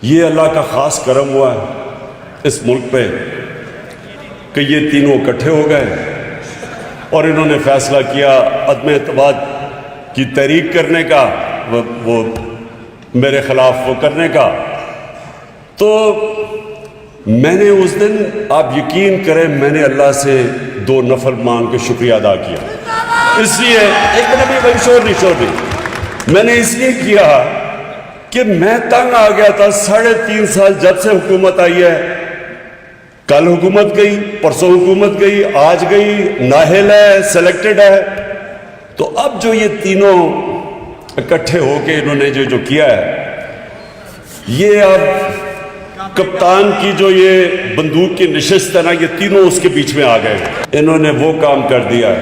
یہ اللہ کا خاص کرم ہوا ہے اس ملک پہ کہ یہ تینوں اکٹھے ہو گئے اور انہوں نے فیصلہ کیا عدم اعتماد کی تحریک کرنے کا، وہ میرے خلاف وہ کرنے کا۔ تو میں نے اس دن، آپ یقین کریں، میں نے اللہ سے 2 نفل مانگ کے شکریہ ادا کیا۔ اس لیے ایک منٹ بھی شور نہیں، میں نے اس لیے کیا کہ میں تنگ آ گیا تھا 3.5 سال جب سے حکومت آئی ہے۔ کل حکومت گئی، پرسوں حکومت گئی، آج گئی، نااہل ہے، سلیکٹڈ ہے۔ تو اب جو یہ تینوں اکٹھے ہو کے انہوں نے جو کیا ہے، یہ اب کپتان کی جو یہ بندوق کی نشست ہے نا، یہ تینوں اس کے بیچ میں آ گئے۔ انہوں نے وہ کام کر دیا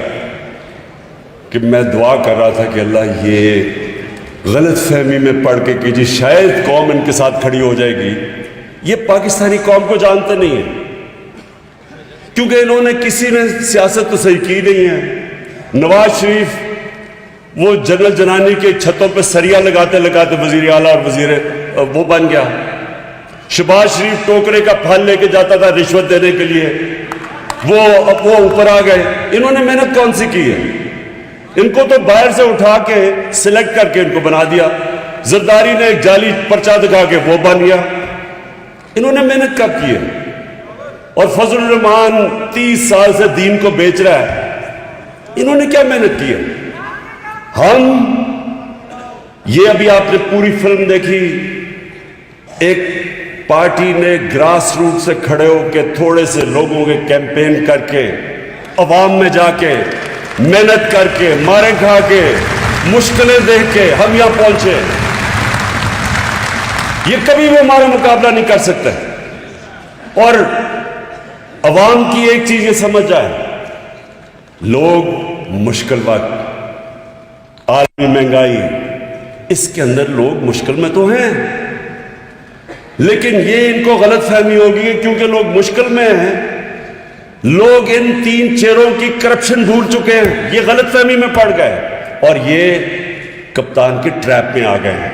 کہ میں دعا کر رہا تھا کہ اللہ یہ غلط فہمی میں پڑھ کے کہ جی شاید قوم ان کے ساتھ کھڑی ہو جائے گی۔ یہ پاکستانی قوم کو جانتے نہیں ہیں، کیونکہ انہوں نے کسی نے سیاست تو صحیح کی نہیں ہے۔ نواز شریف وہ جنرل جنانی کے چھتوں پہ سریا لگاتے لگاتے وزیر اعلیٰ اور وزیر وہ بن گیا۔ شہباز شریف ٹوکرے کا پھل لے کے جاتا تھا رشوت دینے کے لیے، وہ اوپر آ گئے۔ انہوں نے محنت کون سی کی ہے؟ ان کو تو باہر سے اٹھا کے سلیکٹ کر کے ان کو بنا دیا۔ زرداری نے ایک جعلی پرچہ دکھا کے وہ بن گیا۔ انہوں نے محنت کب کی ہے؟ اور فضل الرحمان 30 سال سے دین کو بیچ رہا ہے، انہوں نے کیا محنت کی ہے؟ ہم یہ ابھی آپ نے پوری فلم دیکھی، ایک پارٹی نے گراس روٹ سے کھڑے ہو کے تھوڑے سے لوگوں کے کیمپین کر کے عوام میں جا کے محنت کر کے مارے کھا کے مشکلیں دیکھ کے ہم یہاں پہنچے۔ یہ کبھی بھی ہمارا مقابلہ نہیں کر سکتے۔ اور عوام کی ایک چیز یہ سمجھ جائے، لوگ مشکل وقت، عالمی مہنگائی، اس کے اندر لوگ مشکل میں تو ہیں، لیکن یہ ان کو غلط فہمی ہوگی کیونکہ لوگ مشکل میں ہیں، لوگ ان 3 چہروں کی کرپشن بھول چکے ہیں، یہ غلط فہمی میں پڑ گئے اور یہ کپتان کی ٹریپ میں آ گئے ہیں۔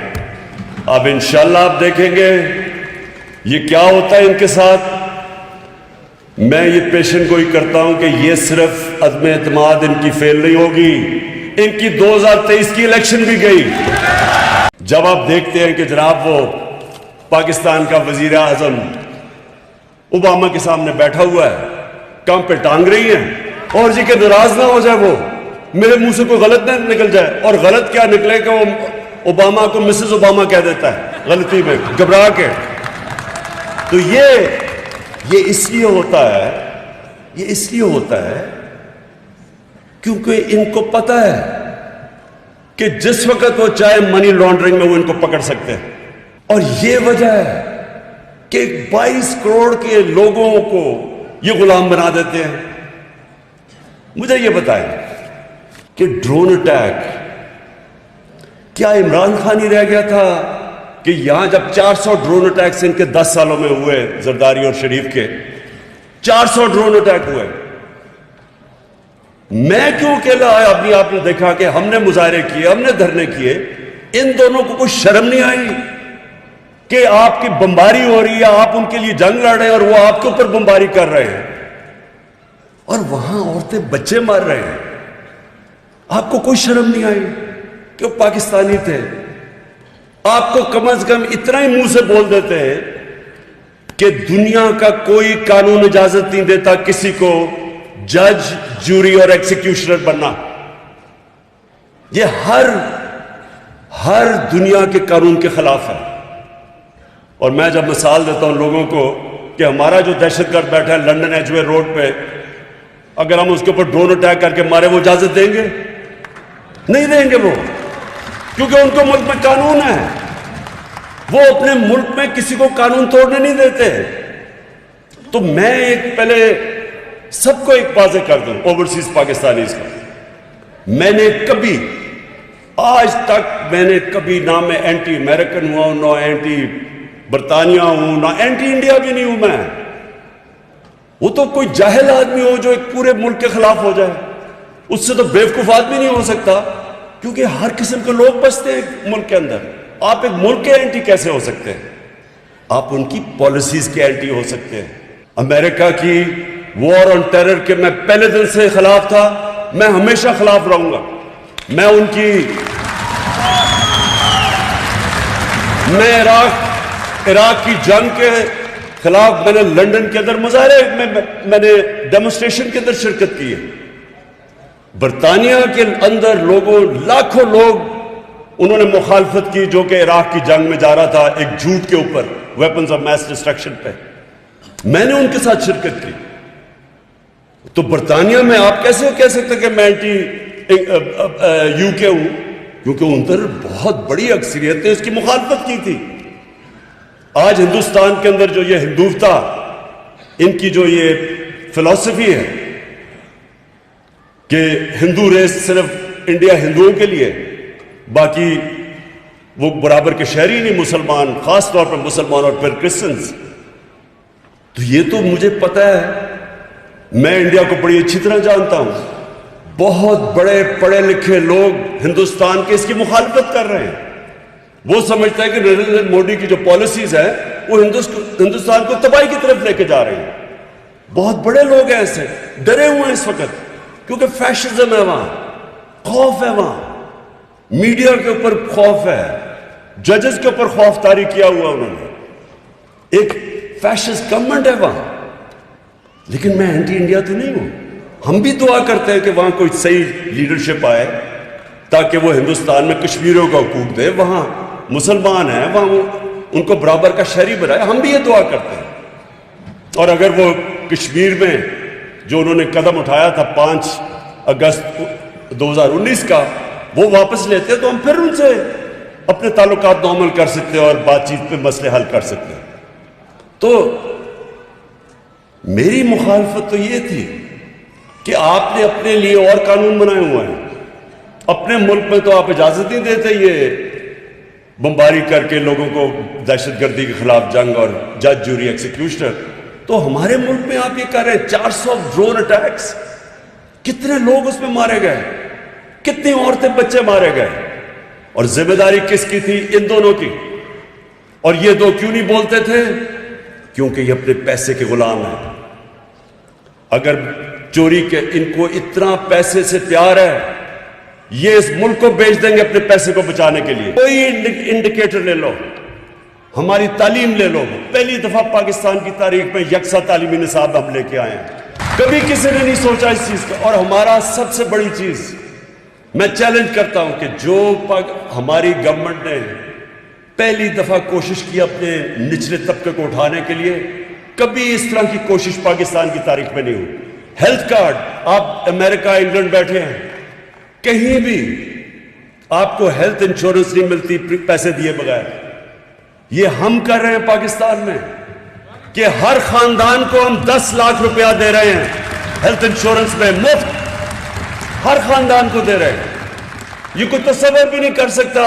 اب انشاءاللہ آپ دیکھیں گے یہ کیا ہوتا ہے ان کے ساتھ۔ میں یہ پیشن گوئی کرتا ہوں کہ یہ صرف عدم اعتماد ان کی فیل نہیں ہوگی، ان کی 2023 کی الیکشن بھی گئی۔ جب آپ دیکھتے ہیں کہ جناب وہ پاکستان کا وزیر اعظم اوباما کے سامنے بیٹھا ہوا ہے، کام پہ ٹانگ رہی ہیں، اور جی کہ ناراض نہ ہو جائے، وہ میرے منہ سے کوئی غلط نہ نکل جائے، اور غلط کیا نکلے کہ وہ اوباما کو مسز اوباما کہہ دیتا ہے غلطی میں گھبرا کے۔ تو یہ اس لیے ہوتا ہے، یہ اس لیے ہوتا ہے کیونکہ ان کو پتہ ہے کہ جس وقت وہ چاہے منی لانڈرنگ میں وہ ان کو پکڑ سکتے ہیں، اور یہ وجہ ہے کہ 22 کروڑ کے لوگوں کو یہ غلام بنا دیتے ہیں۔ مجھے یہ بتائیں کہ ڈرون اٹیک، کیا عمران خان ہی رہ گیا تھا کہ یہاں جب 400 ڈرون اٹیکس ان کے 10 سالوں میں ہوئے، زرداری اور شریف کے 400 ڈرون اٹیک ہوئے، میں کیوں اکیلا آیا؟ ابھی آپ نے دیکھا کہ ہم نے مظاہرے کیے، ہم نے دھرنے کیے، ان دونوں کو کوئی شرم نہیں آئی کہ آپ کی بمباری ہو رہی ہے، آپ ان کے لیے جنگ لڑ رہے ہیں اور وہ آپ کے اوپر بمباری کر رہے ہیں، اور وہاں عورتیں بچے مار رہے ہیں، آپ کو کوئی شرم نہیں آئی کہ وہ پاکستانی تھے؟ آپ کو کم از کم اتنا ہی منہ سے بول دیتے ہیں کہ دنیا کا کوئی قانون اجازت نہیں دیتا کسی کو جج، جوری اور ایکسیکیوشنر بننا۔ یہ ہر دنیا کے قانون کے خلاف ہے۔ اور میں جب مثال دیتا ہوں لوگوں کو کہ ہمارا جو دہشت گرد بیٹھا ہے لنڈن ایجوے روڈ پہ، اگر ہم اس کے اوپر ڈرون اٹیک کر کے مارے، وہ اجازت دیں گے؟ نہیں دیں گے وہ، کیونکہ ان کو ملک میں قانون ہے، وہ اپنے ملک میں کسی کو قانون توڑنے نہیں دیتے۔ تو میں ایک پہلے سب کو ایک واضح کر دوں اوورسیز پاکستانیز کا، میں نے کبھی آج تک میں نے کبھی نہ میں اینٹی امریکن ہوا ہوں، نہ اینٹی برطانیہ ہوں، نہ اینٹی انڈیا بھی نہیں ہوں میں۔ وہ تو کوئی جاہل آدمی ہو جو ایک پورے ملک کے خلاف ہو جائے، اس سے تو بیوقوف آدمی نہیں ہو سکتا، کیونکہ ہر قسم کے لوگ بستے ہیں ملک کے اندر۔ آپ ایک ملک کے اینٹی کیسے ہو سکتے ہیں؟ آپ ان کی پالیسیز کے اینٹی ہو سکتے ہیں. امریکہ کی وار آن ٹیرر کے میں پہلے دن سے خلاف تھا, میں ہمیشہ خلاف رہوں گا. میں ان کی عراق کی جنگ کے خلاف میں نے لندن کے اندر مظاہرے میں نے ڈیمونسٹریشن کے اندر شرکت کی ہے. برطانیہ کے اندر لوگوں, لاکھوں لوگ انہوں نے مخالفت کی جو کہ عراق کی جنگ میں جا رہا تھا ایک جھوٹ کے اوپر, ویپنز آف میس ڈسٹرکشن پہ. میں نے ان کے ساتھ شرکت کی. تو برطانیہ میں آپ کیسے کہہ سکتے کہ میں اینٹی یو کے ہوں, کیونکہ ان پر بہت بڑی اکثریت نے اس کی مخالفت کی تھی. آج ہندوستان کے اندر جو یہ ہندوتا, ان کی جو یہ فلسفی ہے کہ ہندو ریس صرف انڈیا ہندوؤں کے لیے, باقی وہ برابر کے شہری نہیں, مسلمان, خاص طور پر مسلمان اور پھر کرسچنز. تو یہ تو مجھے پتہ ہے, میں انڈیا کو بڑی اچھی طرح جانتا ہوں. بہت بڑے پڑھے لکھے لوگ ہندوستان کے اس کی مخالفت کر رہے ہیں. وہ سمجھتا ہے کہ نریندر مودی کی جو پالیسیز ہیں وہ ہندوستان کو تباہی کی طرف لے کے جا رہے ہیں. بہت بڑے لوگ ہیں ایسے, ڈرے ہوئے ہیں اس وقت, کیونکہ فیشزم ہے وہاں, خوف ہے وہاں, میڈیا کے اوپر خوف ہے, ججز کے اوپر خوف طاری کیا ہوا انہوں نے. ایک فیشسٹ گورنمنٹ ہے وہاں. لیکن میں اینٹی انڈیا تو نہیں ہوں. ہم بھی دعا کرتے ہیں کہ وہاں کوئی صحیح لیڈرشپ آئے تاکہ وہ ہندوستان میں کشمیریوں کا حقوق دے. وہاں مسلمان ہیں, وہاں ان کو برابر کا شہری بنائے. ہم بھی یہ دعا کرتے ہیں. اور اگر وہ کشمیر میں جو انہوں نے قدم اٹھایا تھا 5 اگست 2019 کا, وہ واپس لیتے تو ہم پھر ان سے اپنے تعلقات نارمل کر سکتے اور بات چیت پہ مسئلے حل کر سکتے. تو میری مخالفت تو یہ تھی کہ آپ نے اپنے لیے اور قانون بنائے ہوئے ہیں. اپنے ملک میں تو آپ اجازت نہیں دیتے یہ بمباری کر کے لوگوں کو دہشت گردی کے خلاف جنگ اور جج جوری ایکسیکیوشنر. تو ہمارے ملک میں آپ یہ کر رہے ہیں 400 ڈرون اٹیکس. کتنے لوگ اس میں مارے گئے, کتنی عورتیں بچے مارے گئے, اور ذمہ داری کس کی تھی؟ ان دونوں کی. اور یہ دو کیوں نہیں بولتے تھے؟ کیونکہ یہ اپنے پیسے کے غلام ہیں. اگر چوری کے ان کو اتنا پیسے سے پیار ہے, یہ اس ملک کو بیچ دیں گے اپنے پیسے کو بچانے کے لیے. کوئی انڈیکیٹر لے لو, ہماری تعلیم لے لو. پہلی دفعہ پاکستان کی تاریخ میں یکساں تعلیمی نصاب ہم لے کے آئے ہیں. کبھی کسی نے نہیں سوچا اس چیز کا. اور ہمارا سب سے بڑی چیز, میں چیلنج کرتا ہوں کہ جو ہماری گورنمنٹ نے پہلی دفعہ کوشش کی اپنے نچلے طبقے کو اٹھانے کے لیے, کبھی اس طرح کی کوشش پاکستان کی تاریخ میں نہیں ہوئی. ہیلتھ کارڈ, آپ امریکہ انگلینڈ بیٹھے ہیں, کہیں بھی آپ کو ہیلتھ انشورنس نہیں ملتی پیسے دیے بغیر. یہ ہم کر رہے ہیں پاکستان میں کہ ہر خاندان کو ہم 10 لاکھ روپیہ دے رہے ہیں ہیلتھ انشورنس میں مفت, ہر خاندان کو دے رہے ہیں. یہ کوئی تصور بھی نہیں کر سکتا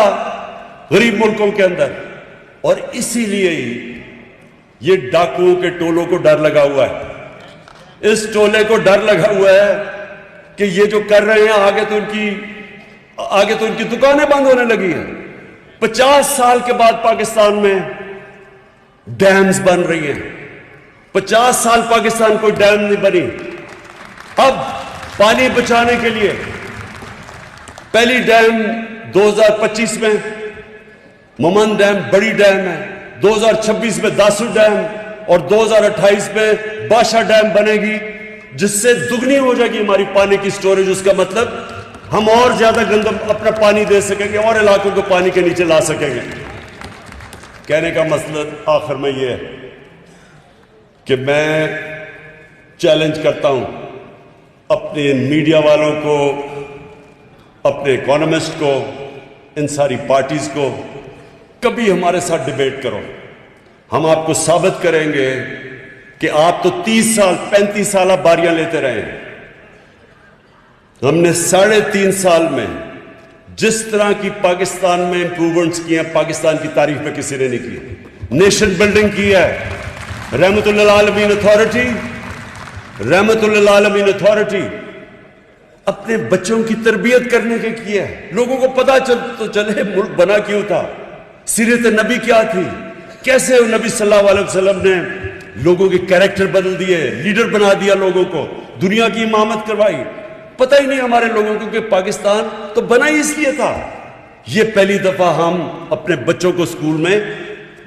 غریب ملکوں کے اندر. اور اسی لیے ہی یہ ڈاکوؤں کے ٹولوں کو ڈر لگا ہوا ہے. اس ٹولے کو ڈر لگا ہوا ہے کہ یہ جو کر رہے ہیں آگے تو ان کی دکانیں بند ہونے لگی ہیں. 50 سال کے بعد پاکستان میں ڈیمز بن رہی ہیں. 50 سال پاکستان کوئی ڈیم نہیں بنی. اب پانی بچانے کے لیے پہلی ڈیم 2025 میں ممن ڈیم بڑی ڈیم ہے, 2026 میں داسو ڈیم, اور 2028 میں باشا ڈیم بنے گی, جس سے دگنی ہو جائے گی ہماری پانی کی سٹوریج. اس کا مطلب ہم اور زیادہ گندم اپنا پانی دے سکیں گے اور علاقوں کو پانی کے نیچے لا سکیں گے. کہنے کا مطلب آخر میں یہ ہے کہ میں چیلنج کرتا ہوں اپنے میڈیا والوں کو, اپنے اکانومسٹ کو, ان ساری پارٹیز کو, کبھی ہمارے ساتھ ڈیبیٹ کرو. ہم آپ کو ثابت کریں گے کہ آپ تو 30 سال 35 سالہ باریاں لیتے رہے ہیں. ہم نے 3.5 سال میں جس طرح کی پاکستان میں امپروومنٹس کی ہیں پاکستان کی تاریخ میں کسی نے نہیں کی. نیشن بلڈنگ کی ہے, رحمت للعالمین اتھارٹی, رحمت للعالمین اتھارٹی اپنے بچوں کی تربیت کرنے کے کی ہے. لوگوں کو پتہ چلے ملک بنا کیوں تھا, سیرت نبی کیا تھی, کیسے نبی صلی اللہ علیہ وسلم نے لوگوں کے کیریکٹر بدل دیے، لیڈر بنا دیا لوگوں کو، دنیا کی امامت کروائی. پتہ ہی نہیں ہمارے لوگوں کو کہ پاکستان تو بنا ہی اس لیے تھا. یہ پہلی دفعہ ہم اپنے بچوں کو اسکول میں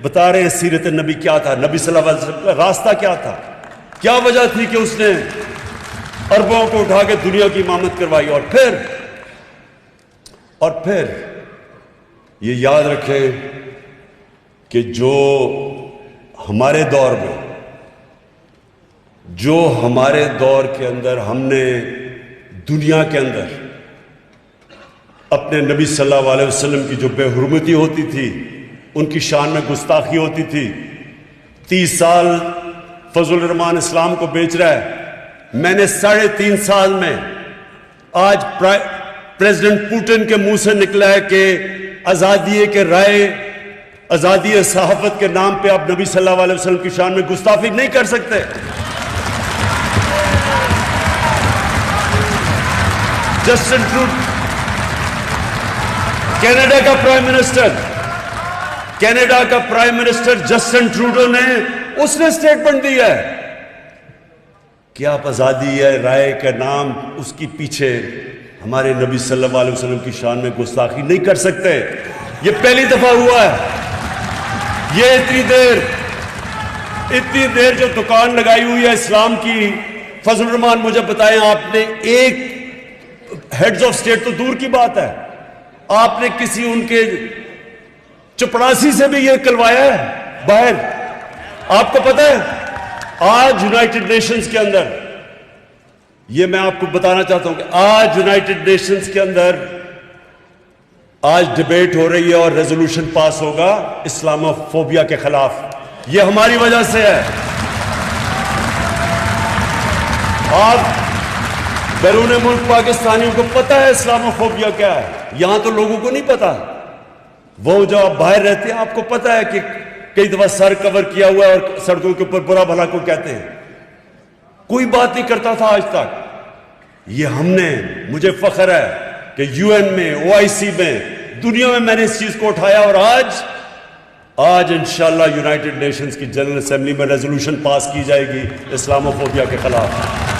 بتا رہے ہیں سیرت نبی کیا تھا، نبی صلی اللہ علیہ وسلم کا راستہ کیا تھا، کیا وجہ تھی کہ اس نے عربوں کو اٹھا کے دنیا کی امامت کروائی. اور پھر یہ یاد رکھیں کہ جو ہمارے دور کے اندر ہم نے دنیا کے اندر اپنے نبی صلی اللہ علیہ وسلم کی جو بے حرمتی ہوتی تھی، ان کی شان میں گستاخی ہوتی تھی. 30 سال فضل الرحمان اسلام کو بیچ رہا ہے. میں نے 3.5 سال میں آج پریزیڈنٹ پوٹن کے منہ سے نکلا ہے کہ آزادی کے رائے، آزادی صحافت کے نام پہ آپ نبی صلی اللہ علیہ وسلم کی شان میں گستاخی نہیں کر سکتے. جسٹن ٹروڈو، کینیڈا کا پرائم منسٹر جسٹن ٹروڈو نے اس نے سٹیٹمنٹ دیا ہے کہ آپ آزادی ہے رائے کا نام اس کی پیچھے ہمارے نبی صلی اللہ علیہ وسلم کی شان میں گستاخی نہیں کر سکتے. یہ پہلی دفعہ ہوا ہے. یہ اتنی دیر جو دکان لگائی ہوئی ہے اسلام کی، فضل الرحمان مجھے بتائیں، آپ نے ایک ہیڈز آف اسٹیٹ تو دور کی بات ہے، آپ نے کسی ان کے چپڑاسی سے بھی یہ کلوایا ہے باہر؟ آپ کو پتہ ہے آج یونائٹڈ نیشنز کے اندر، یہ میں آپ کو بتانا چاہتا ہوں کہ آج یونائٹڈ نیشنز کے اندر آج ڈیبیٹ ہو رہی ہے اور ریزولوشن پاس ہوگا اسلامو فوبیا کے خلاف. یہ ہماری وجہ سے ہے. آپ بیرون ملک پاکستانیوں کو پتہ ہے اسلامو فوبیا کیا ہے، یہاں تو لوگوں کو نہیں پتا. وہ جو آپ باہر رہتے ہیں آپ کو پتہ ہے کہ کئی دفعہ سر کور کیا ہوا ہے اور سڑکوں کے اوپر برا بھلا کو کہتے ہیں. کوئی بات نہیں کرتا تھا آج تک. یہ ہم نے، مجھے فخر ہے کہ یو این میں، OIC میں، دنیا میں نے اس چیز کو اٹھایا، اور آج انشاءاللہ یونائٹڈ نیشنز کی جنرل اسمبلی میں ریزولوشن پاس کی جائے گی اسلامو فوبیا کے خلاف.